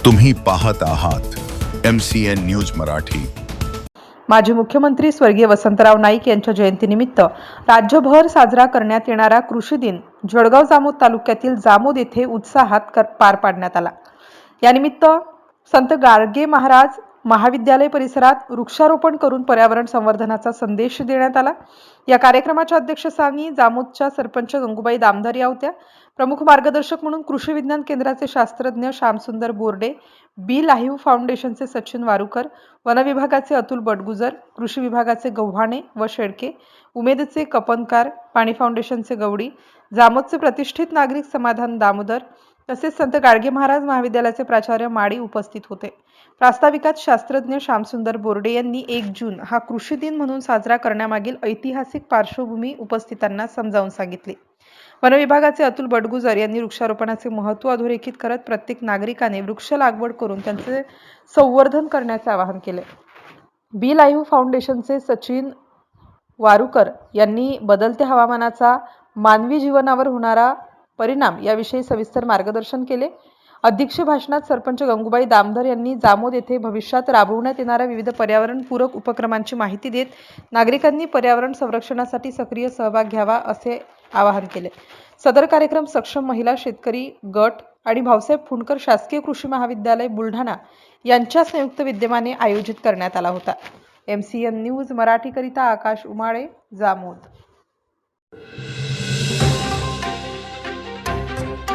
तुम्ही पाहत आहात MCN न्यूज मराठी। माजी मुख्यमंत्री स्वर्गीय वसंतराव नाईक यांच्या जयंतीनिमित्त राज्यभर साजरा करण्यात येणारा कृषी दिन जळगाव जामोद तालुक्यातील जामोद येथे उत्साहात पार पाडण्यात आला। यानिमित्त संत गाडगे महाराज महाविद्यालय परिसरात वृक्षारोपण करून पर्यावरण संवर्धनाचा संदेश देण्यात आला। या कार्यक्रमाच्या अध्यक्षस्थानी जामोदच्या सरपंच गंगूबाई दामधर या होत्या। प्रमुख मार्गदर्शक म्हणून कृषी विज्ञान केंद्राचे शास्त्रज्ञ श्यामसुंदर बोर्डे, बी लाईव्ह फाउंडेशनचे सचिन वारुकर, वन विभागाचे अतुल बडगुजर, कृषी विभागाचे गव्हाणे व शेळके, उमेदचे कपनकार, पाणी फाउंडेशनचे गवडी, जामोदचे प्रतिष्ठित नागरिक समाधान दामोदर तसेच संत गाडगे महाराज महाविद्यालयाचे प्राचार्य माडी उपस्थित होते। प्रास्ताविकात शास्त्रज्ञ श्यामसुंदर बोर्डे यांनी 1 जून हा कृषी दिन म्हणून साजरा करण्यामागील ऐतिहासिक पार्श्वभूमी उपस्थितांना समजावून सांगितली। वन विभागाचे अतुल बडगुजर यांनी वृक्षारोपणाचे महत्त्व अधोरेखित करत प्रत्येक नागरिकाने वृक्ष लागवड करून त्यांचे संवर्धन करण्याचे आवाहन केले। बी लाईव्ह फाउंडेशनचे सचिन वारुकर यांनी बदलत्या हवामानाचा मानवी जीवनावर होणारा परिणाम याविषयी सविस्तर मार्गदर्शन केले। अध्यक्ष भाषणात सरपंच गंगूबाई दामधर यांनी जामोद येथे भविष्यात राबवण्यात येणाऱ्या विविध पर्यावरणपूरक उपक्रमांची माहिती देत नागरिकांनी पर्यावरण संरक्षणासाठी सक्रिय सहभाग घ्यावा असे आवाहन केले। सदर कार्यक्रम सक्षम महिला शेतकरी गट आणि भाऊसाहेब फुंडकर शासकीय कृषी महाविद्यालय बुलढाणा यांच्या संयुक्त विद्यमाने आयोजित करण्यात आला होता। MCN न्यूज मराठी करिता आकाश उमाळे, जामोद।